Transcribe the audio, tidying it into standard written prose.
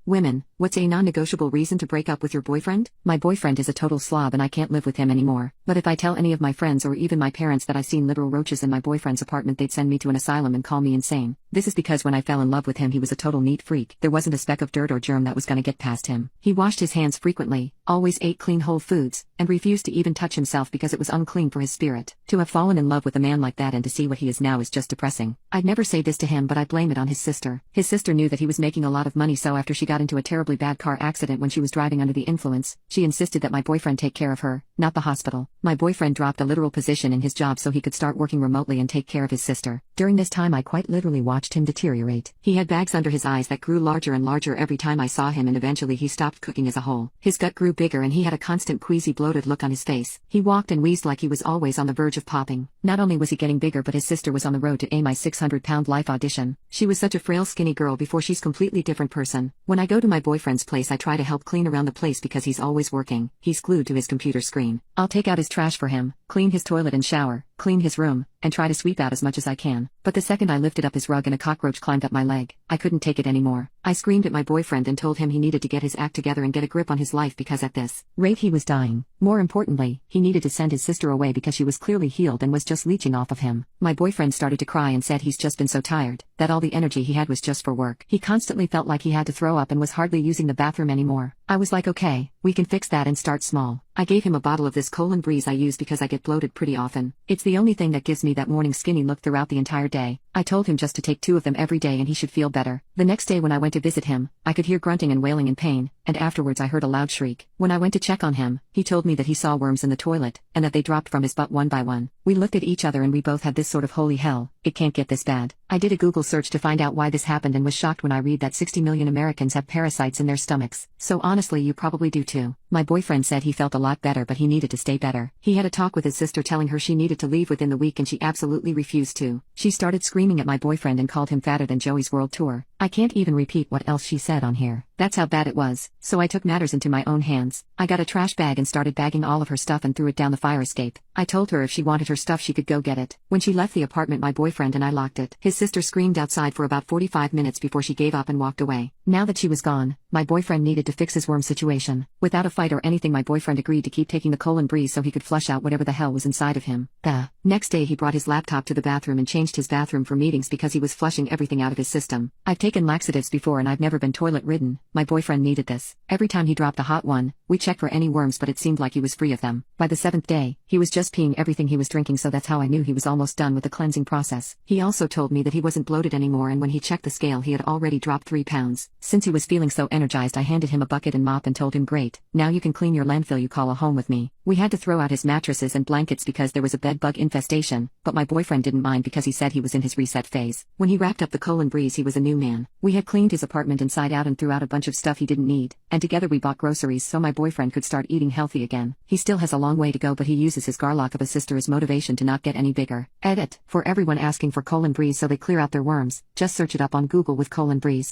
Women, what's a non-negotiable reason to break up with your boyfriend? My boyfriend is a total slob and I can't live with him anymore. But if I tell any of my friends or even my parents that I've seen literal roaches in my boyfriend's apartment, they'd send me to an asylum and call me insane. This is because when I fell in love with him, he was a total neat freak. There wasn't a speck of dirt or germ that was gonna get past him. He washed his hands frequently, always ate clean whole foods, and refused to even touch himself because it was unclean for his spirit. To have fallen in love with a man like that and to see what he is now is just depressing. I'd never say this to him, but I blame it on his sister. His sister knew that he was making a lot of money, so after she got into a terribly bad car accident when she was driving under the influence, she insisted that my boyfriend take care of her, not the hospital. My boyfriend dropped a literal position in his job so he could start working remotely and take care of his sister. During this time I quite literally watched him deteriorate. He had bags under his eyes that grew larger and larger every time I saw him, and eventually he stopped cooking as a whole. His gut grew bigger and he had a constant queasy bloated look on his face. He walked and wheezed like he was always on the verge of popping. Not only was he getting bigger, but his sister was on the road to my 600-pound life audition. She was such a frail skinny girl before she's completely different person. When I go to my boyfriend's place I try to help clean around the place because he's always working. He's glued to his computer screen. I'll take out his trash for him, clean his toilet and shower, clean his room, and try to sweep out as much as I can. But the second I lifted up his rug and a cockroach climbed up my leg, I couldn't take it anymore. I screamed at my boyfriend and told him he needed to get his act together and get a grip on his life because at this rate he was dying. More importantly, he needed to send his sister away because she was clearly healed and was just leeching off of him. My boyfriend started to cry and said he's just been so tired, that all the energy he had was just for work. He constantly felt like he had to throw up and was hardly using the bathroom anymore. I was like, okay, we can fix that and start small. I gave him a bottle of this Breeze I use because I get bloated pretty often. It's the only thing that gives me that morning skinny look throughout the entire day. I told him just to take 2 of them every day and he should feel better. The next day when I went to visit him, I could hear grunting and wailing in pain, and afterwards I heard a loud shriek. When I went to check on him, he told me that he saw worms in the toilet, and that they dropped from his butt one by one. We looked at each other and we both had this sort of holy hell, it can't get this bad. I did a Google search to find out why this happened and was shocked when I read that 60 million Americans have parasites in their stomachs. So honestly you probably do too. My boyfriend said he felt a lot better, but he needed to stay better. He had a talk with his sister telling her she needed to leave within the week and she absolutely refused to. She started screaming at my boyfriend and called him fatter than Joey's World Tour. I can't even repeat what else she said on here. That's how bad it was. So I took matters into my own hands. I got a trash bag and started bagging all of her stuff and threw it down the fire escape. I told her if she wanted her stuff she could go get it. When she left the apartment, my boyfriend and I locked it. His sister screamed outside for about 45 minutes before she gave up and walked away. Now that she was gone, my boyfriend needed to fix his worm situation. Without a fight or anything, my boyfriend agreed to keep taking the Breeze so he could flush out whatever the hell was inside of him. The next day he brought his laptop to the bathroom and changed his bathroom for meetings because he was flushing everything out of his system. I've taken laxatives before and I've never been toilet ridden. My boyfriend needed this. Every time he dropped a hot one, we checked for any worms, but it seemed like he was free of them. By the 7th day, he was just peeing everything he was drinking, so that's how I knew he was almost done with the cleansing process. He also told me that he wasn't bloated anymore, and when he checked the scale he had already dropped 3 pounds. Since he was feeling so energized, I handed him a bucket and mop and told him, great, now you can clean your landfill you call a home with me. We had to throw out his mattresses and blankets because there was a bed bug infestation, but my boyfriend didn't mind because he said he was in his reset phase. When he wrapped up the Breeze he was a new man. We had cleaned his apartment inside out and threw out a bunch of stuff he didn't need, and together we bought groceries so my boyfriend could start eating healthy again. He still has a long way to go, but he uses his garlock of a sister as motivation to not get any bigger. Edit. For everyone asking for Breeze so they clear out their worms, just search it up on Google with Breeze.